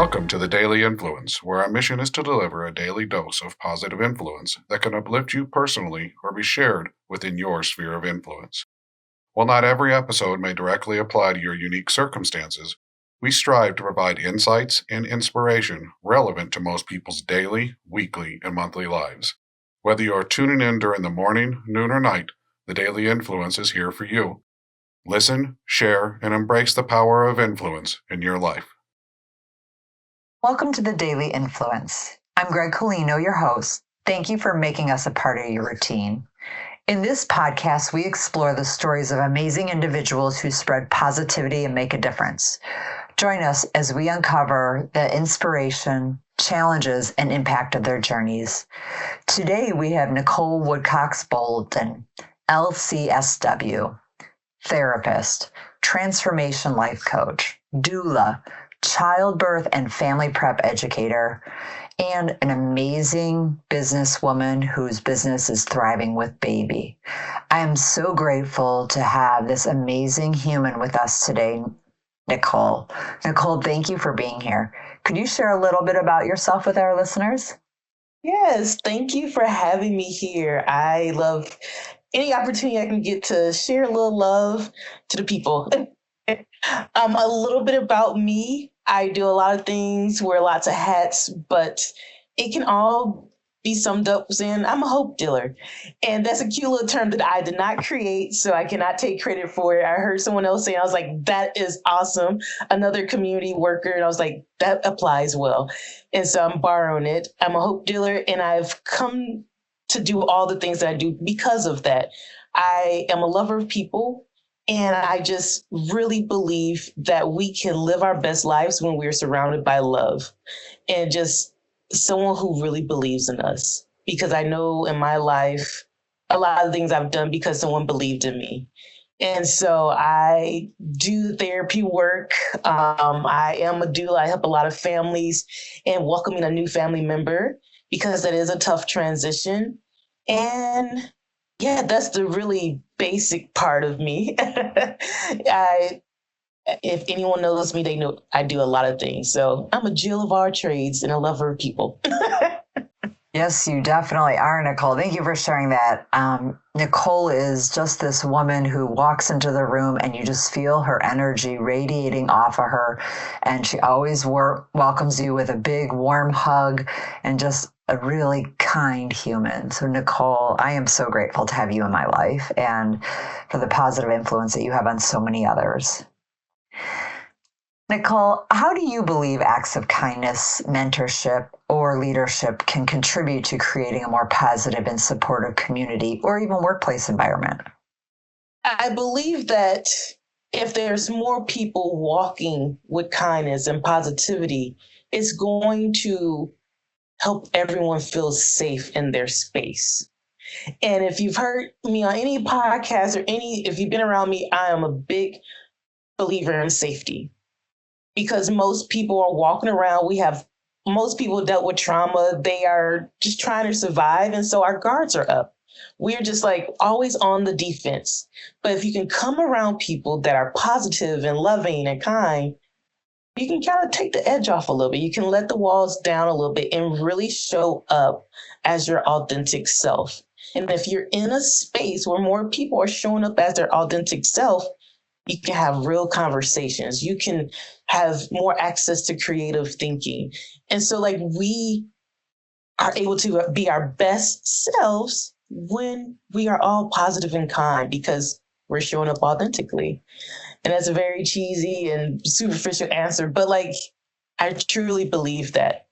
Welcome to the Daily Influence, where our mission is to deliver a daily dose of positive influence that can uplift you personally or be shared within your sphere of influence. While not every episode may directly apply to your unique circumstances, we strive to provide insights and inspiration relevant to most people's daily, weekly, and monthly lives. Whether you are tuning in during the morning, noon, or night, the Daily Influence is here for you. Listen, share, and embrace the power of influence in your life. Welcome to the Daily Influence. I'm Gregg-Brooke Koleno, your host. Thank you for making us a part of your routine. In this podcast, we explore the stories of amazing individuals who spread positivity and make a difference. Join us as we uncover the inspiration, challenges, and impact of their journeys. Today, we have Nicole Woodcox Bolden, LCSW, therapist, transformation life coach, doula, childbirth and family prep educator, and an amazing businesswoman whose business is thriving with baby. I am so grateful to have this amazing human with us today, Nicole. Nicole, thank you for being here. Could you share a little bit about yourself with our listeners? Yes, thank you for having me here. I love any opportunity I can get to share a little love to the people. A little bit about me. I do a lot of things, wear lots of hats, but it can all be summed up saying I'm a hope dealer. And that's a cute little term that I did not create, so I cannot take credit for it. I heard someone else say, I was like, that is awesome. Another community worker, and I was like, that applies well. And so I'm borrowing it. I'm a hope dealer, and I've come to do all the things that I do because of that. I am a lover of people. And I just really believe that we can live our best lives when we're surrounded by love and just someone who really believes in us. Because I know in my life, a lot of things I've done because someone believed in me. And so I do therapy work. I am a doula. I help a lot of families in welcoming a new family member because that is a tough transition. And yeah, that's the really basic part of me. If anyone knows me, they know I do a lot of things. So I'm a Jill of all trades and a lover of people. Yes, you definitely are, Nicole. Thank you for sharing that. Nicole is just this woman who walks into the room and you just feel her energy radiating off of her. And she always welcomes you with a big warm hug and just a really kind human. So Nicole, I am so grateful to have you in my life and for the positive influence that you have on so many others. Nicole, how do you believe acts of kindness, mentorship, or leadership can contribute to creating a more positive and supportive community or even workplace environment? I believe that if there's more people walking with kindness and positivity, it's going to help everyone feel safe in their space. And if you've heard me on any podcast or if you've been around me, I am a big believer in safety because most people are walking around. Most people dealt with trauma. They are just trying to survive. And so our guards are up. We're just like always on the defense. But if you can come around people that are positive and loving and kind, you can kind of take the edge off a little bit. You can let the walls down a little bit and really show up as your authentic self. And if you're in a space where more people are showing up as their authentic self, you can have real conversations. You can have more access to creative thinking. And so like we are able to be our best selves when we are all positive and kind because we're showing up authentically. And that's a very cheesy and superficial answer, but like, I truly believe that.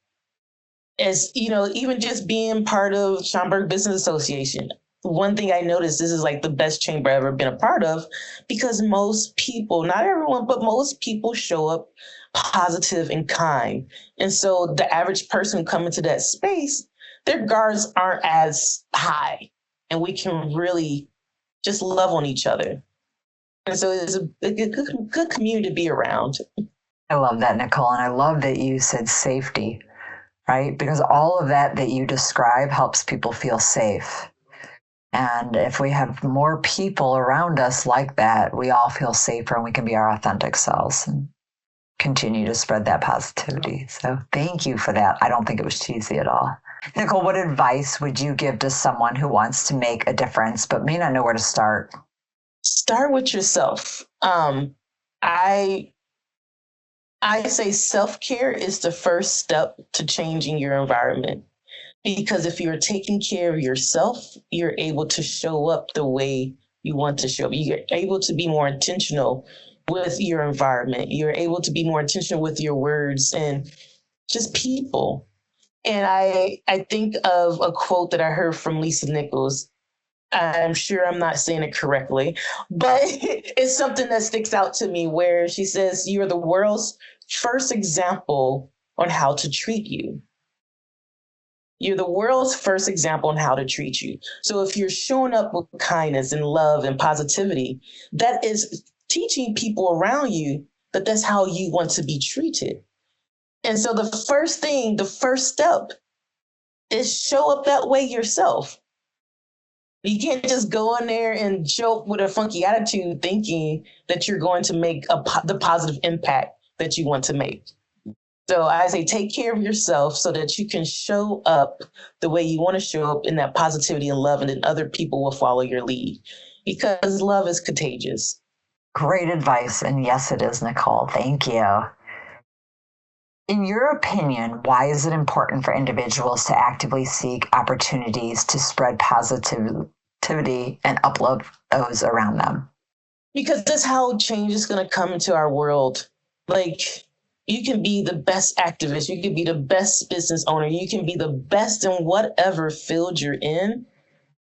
As you know, even just being part of Schaumburg Business Association, one thing I noticed, this is like the best chamber I've ever been a part of, because most people, not everyone, but most people show up positive and kind. And so the average person coming to that space, their guards aren't as high, and we can really just love on each other. And so it's a good community to be around. I love that, Nicole. And I love that you said safety, right? Because all of that you describe helps people feel safe. And if we have more people around us like that, we all feel safer and we can be our authentic selves. And continue to spread that positivity. So thank you for that. I don't think it was cheesy at all. Nicole, what advice would you give to someone who wants to make a difference but may not know where to start? Start with yourself. I say self-care is the first step to changing your environment. Because if you're taking care of yourself, you're able to show up the way you want to show up. You're able to be more intentional with your environment. You're able to be more intentional with your words and just people. And I think of a quote that I heard from Lisa Nichols. I'm sure I'm not saying it correctly, but it's something that sticks out to me where she says, "You're the world's first example on how to treat you." You're the world's first example on how to treat you. So if you're showing up with kindness and love and positivity, that is teaching people around you that that's how you want to be treated. And so the first step is show up that way yourself. You can't just go in there and show up with a funky attitude thinking that you're going to make the positive impact that you want to make. So I say take care of yourself so that you can show up the way you want to show up in that positivity and love, and then other people will follow your lead because love is contagious. Great advice. And yes, it is, Nicole. Thank you. In your opinion, why is it important for individuals to actively seek opportunities to spread positivity and uplift those around them? Because that's how change is going to come into our world. Like, you can be the best activist, you can be the best business owner, you can be the best in whatever field you're in.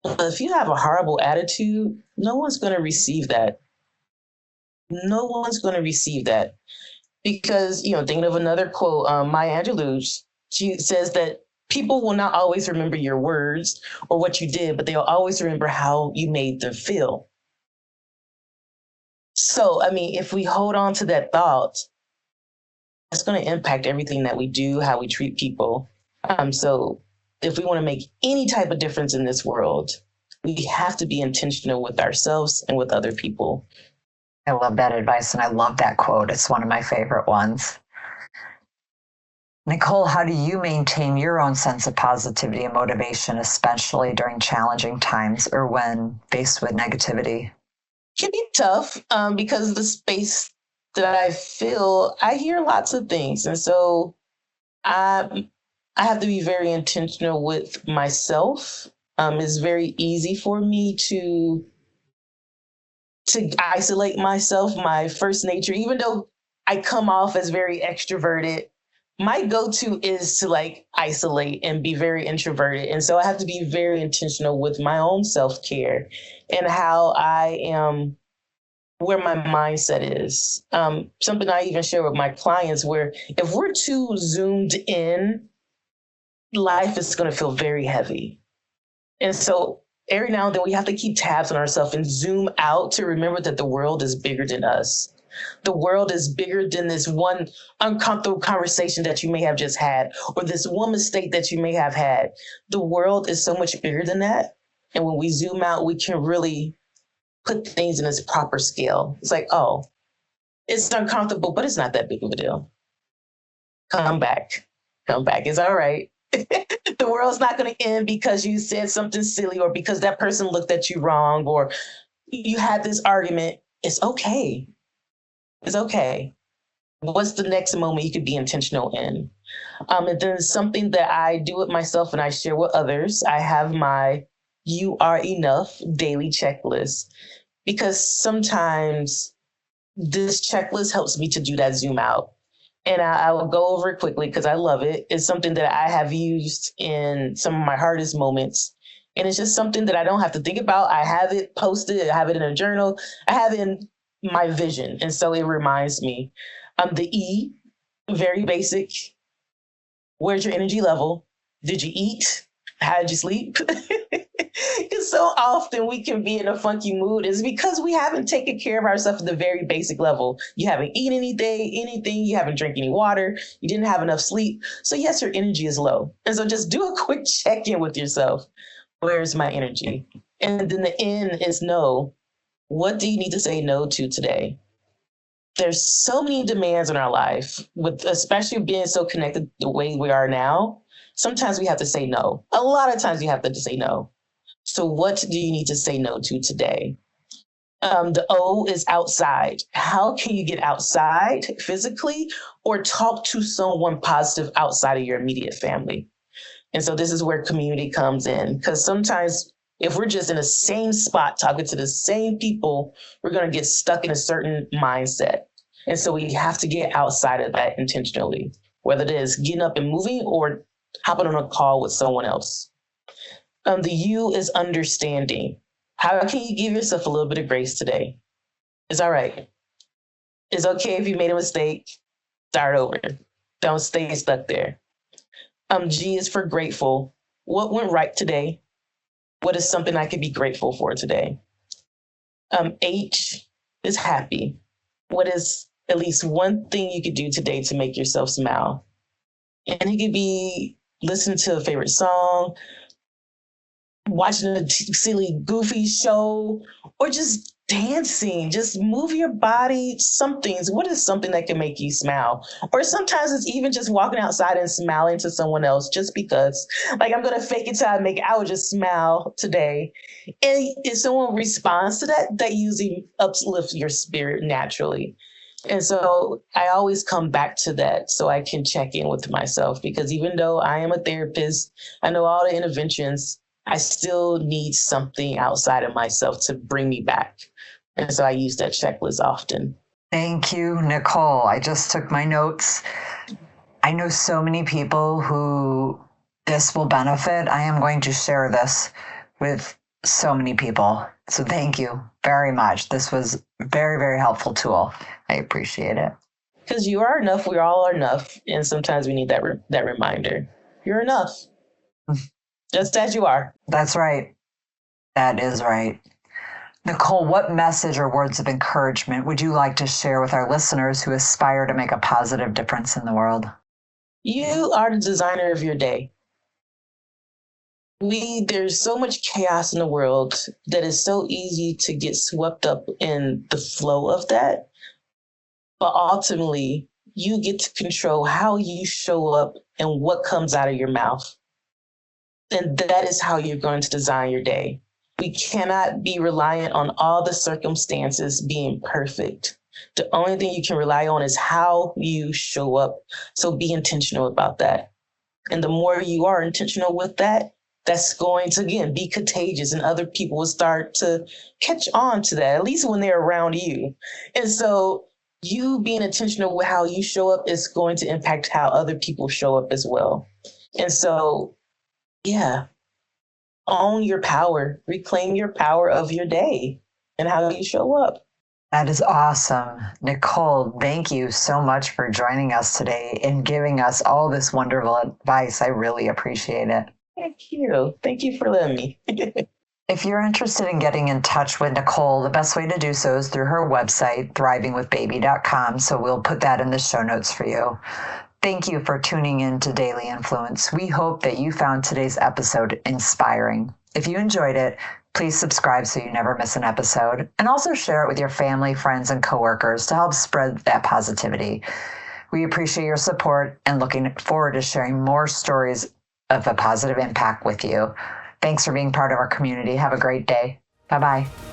But if you have a horrible attitude, no one's going to receive that. No one's going to receive that. Because, thinking of another quote, Maya Angelou, she says that people will not always remember your words or what you did, but they'll always remember how you made them feel. So, if we hold on to that thought, it's going to impact everything that we do, how we treat people. So if we want to make any type of difference in this world, we have to be intentional with ourselves and with other people. I love that advice, and I love that quote. It's one of my favorite ones. Nicole, how do you maintain your own sense of positivity and motivation, especially during challenging times or when faced with negativity? It can be tough because of the space that I feel. I hear lots of things. And so I have to be very intentional with myself. It's very easy for me to isolate myself, my first nature, even though I come off as very extroverted. My go-to is to isolate and be very introverted. And so I have to be very intentional with my own self-care and how I am, where my mindset is. Something I even share with my clients where if we're too zoomed in, life is going to feel very heavy. And so every now and then we have to keep tabs on ourselves and zoom out to remember that the world is bigger than us. The world is bigger than this one uncomfortable conversation that you may have just had, or this one mistake that you may have had. The world is so much bigger than that. And when we zoom out, we can really put things in its proper scale. It's like, oh, it's uncomfortable, but it's not that big of a deal. Come back. It's all right. The world's not going to end because you said something silly or because that person looked at you wrong or you had this argument. It's okay. It's okay. What's the next moment you could be intentional in? And then something that I do with myself and I share with others, I have my "You Are Enough" daily checklist, because sometimes this checklist helps me to do that zoom out. And I will go over it quickly because I love it. It's something that I have used in some of my hardest moments. And it's just something that I don't have to think about. I have it posted. I have it in a journal. I have it in my vision. And so it reminds me. The E, very basic. Where's your energy level? Did you eat? How did you sleep? Because so often we can be in a funky mood is because we haven't taken care of ourselves at the very basic level. You haven't eaten anything, you haven't drank any water, you didn't have enough sleep. So yes, your energy is low. And so just do a quick check-in with yourself. Where's my energy? And then the N is no. What do you need to say no to today? there's so many demands in our life, with especially being so connected the way we are now. Sometimes we have to say no. A lot of times you have to say no. So what do you need to say no to today? The O is outside. How can you get outside physically or talk to someone positive outside of your immediate family? And so this is where community comes in, because sometimes if we're just in the same spot talking to the same people, we're going to get stuck in a certain mindset. And so we have to get outside of that intentionally, whether it is getting up and moving or hopping on a call with someone else. The U is understanding. How can you give yourself a little bit of grace today? It's all right. It's okay if you made a mistake. Start over. Don't stay stuck there. G is for grateful. What went right today? What is something I could be grateful for today? H is happy. What is at least one thing you could do today to make yourself smile? And it could be listening to a favorite song, watching a silly, goofy show, or just dancing. Just move your body. What is something that can make you smile? Or sometimes it's even just walking outside and smiling to someone else just because. Like, I'm going to fake it till I make it. I would just smile today. And if someone responds to that, that usually uplifts your spirit naturally. And so I always come back to that so I can check in with myself, because even though I am a therapist, I know all the interventions, I still need something outside of myself to bring me back. And so I use that checklist often. Thank you, Nicole. I just took my notes. I know so many people who this will benefit. I am going to share this with so many people. So thank you very much. This was a very, very helpful tool. I appreciate it. Because you are enough. We all are enough. And sometimes we need that reminder. You're enough. Just as you are. That's right. That is right. Nicole, what message or words of encouragement would you like to share with our listeners who aspire to make a positive difference in the world? You are the designer of your day. There's so much chaos in the world that is so easy to get swept up in the flow of that. But ultimately, you get to control how you show up and what comes out of your mouth. And that is how you're going to design your day. We cannot be reliant on all the circumstances being perfect. The only thing you can rely on is how you show up. So be intentional about that. And the more you are intentional with that, that's going to, again, be contagious, and other people will start to catch on to that, at least when they're around you. And so you being intentional with how you show up is going to impact how other people show up as well. And so, yeah, own your power, reclaim your power of your day and how you show up. That is awesome. Nicole, thank you so much for joining us today and giving us all this wonderful advice. I really appreciate it. Thank you. Thank you for letting me. If you're interested in getting in touch with Nicole, the best way to do so is through her website, thrivingwithbaby.com. So we'll put that in the show notes for you. Thank you for tuning in to Daily Influence. We hope that you found today's episode inspiring. If you enjoyed it, please subscribe so you never miss an episode, and also share it with your family, friends, and coworkers to help spread that positivity. We appreciate your support and looking forward to sharing more stories of a positive impact with you. Thanks for being part of our community. Have a great day. Bye-bye.